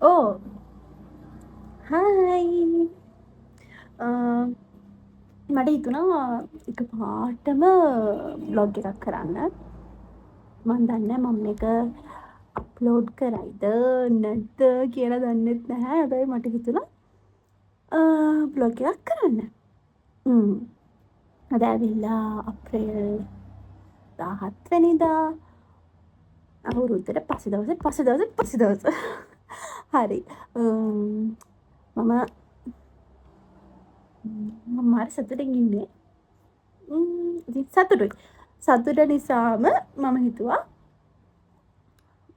ඕ hi මට හිතුණා එක පාටම බ්ලොග් එකක් කරන්න. මම දන්නේ මම මේක අප්ලෝඩ් කරයිද නැද්ද කියලා දන්නෙත් නැහැ. හැබැයි මට හිතුණා බ්ලොග් එකක් කරන්න. අද ඇවිල්ලා අප්‍රේල් 17 වෙනිදා අවුරුද්දට පස්සේ දවස හරි. මම මාර සතුටින් ඉන්නේ. සතුට නිසාම මම හිතුවා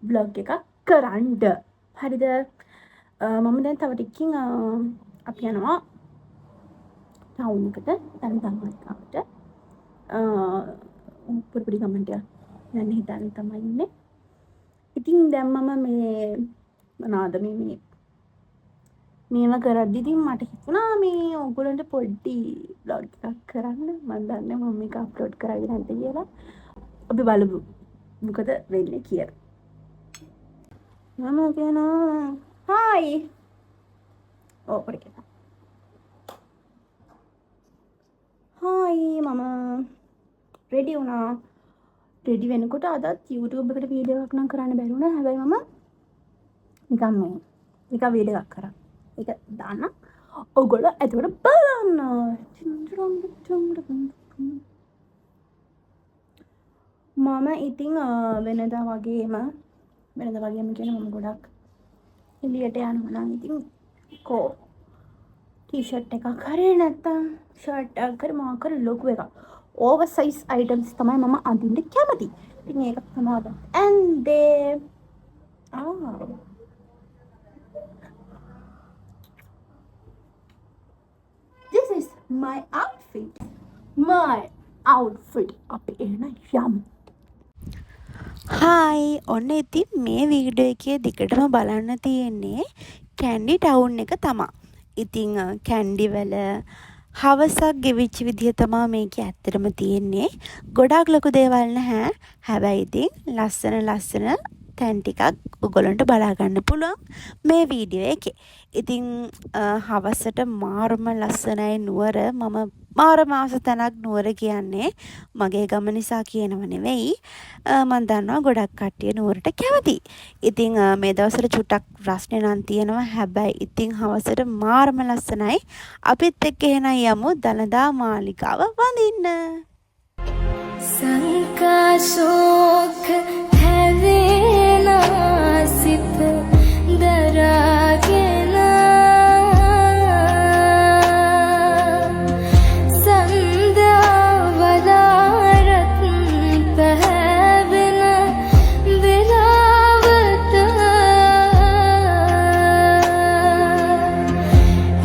බ්ලොග් එකක් කරන්න. හරිද? මම දැන් තව ටිකකින් අපි යනවා ටවුන් එකට. දන්දම්මත්කාවට පොඩි කමෙන්ට් එකක් යන්න හිතන්නේ තමයි ඉන්නේ. ඉතින් දැන් මම මේ මොනවාද මේව කරද්දි ඉතින් මට හිතුණා මේ ඔයගොල්ලන්ට පොඩි බ්ලොග් එකක් කරන්න. මම දන්නේ මම මේක අප්ලෝඩ් කරයිද නැද්ද කියලා. අපි බලමු මොකද වෙන්නේ කියලා. මම කියනවා හායි. පොඩි කෙනා. හායි මම රෙඩි වුණා. රෙඩි වෙනකොට අදත් YouTube එකට වීඩියෝ එකක් නම් කරන්න බැරි වුණා. හැබැයි මම නිකන් වීඩියෝ එකක් කරා. ඒක දාන්න. ඔයගොල්ලෝ එතකොට බලන්න. මම ඉතින් වෙනදා වගේම කියන මම ගොඩක් එළියට යනවා නම් ඉතින් ටී-ෂර්ට් එකක් හරි නැත්තම් ෂර්ට් එකක් හරි මොකක් හරි ලොකු එකක් ඕවර් සයිස් අයිටම්ස් තමයි මම අඳින්න කැමති. ඉතින් ඒක තමයි. and they this is my outfit. අපි එන යමු. හායි ඔන්න ඉතින් මේ වීඩියෝ එකේ දිගටම බලන්න තියෙන්නේ කැන්ඩි ටවුන් එක තමා. ඉතින් කැන්ඩි වල හවසක් ගෙවිච්ච විදිය තමා මේක ඇත්තටම තියෙන්නේ. ගොඩාක් ලොකු දේවල් නැහැ. හැබැයි ඉතින් ලස්සන තැන් ටිකක් ඔයගොල්ලන්ට බලා ගන්න පුළුවන් මේ වීඩියෝ එකේ. ඉතින් හවසට මාරම ලස්සනයි නුවර. මම මාරම ආස තැනක් නුවර කියන්නේ. මගේ ගම නිසා කියනව නෙවෙයි. මම දන්නවා ගොඩක් කට්ටිය නුවරට කැමති. ඉතින් මේ දවස්වල චුට්ටක් රස්නේ නම් තියෙනවා. හැබැයි ඉතින් හවසට මාරම ලස්සනයි. අපිත් එක්ක එහෙනම් යමු දලදා මාලිගාව වඳින්න. සංකාශෝක හැවෙනා සිත දරාගෙන සන්ධාවලාරත් පැහැවෙන වෙලාවට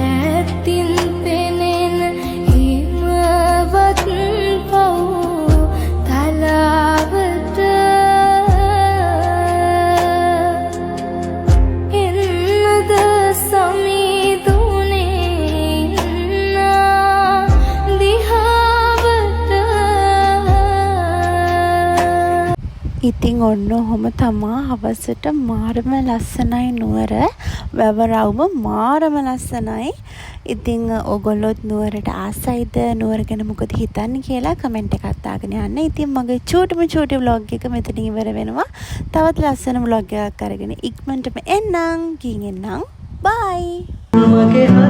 ඇතින් පෙනෙන හිමවත් පව් තලාවට එන්නද සමීදුනේ ඉන්නා දිහාවට. ඉතින් ඔන්න ඔහොම තමා හවසට මාරම ලස්සනයි නුවර. වැවරවුම මාරම ලස්සනයි. ඉතින් ඔයගොල්ලොත් නුවරට ආසයිද? නුවර ගැන මොකද හිතන්නේ කියලා කමෙන්ට් එකක් දාගෙන යන්න. ඉතින් මගේ චූටි vlog එක මෙතනින් ඉවර වෙනවා. තවත් ලස්සන vlog එකක් අරගෙන ඉක්මනටම එන්නම්. ගිහින් එන්නම්. bye.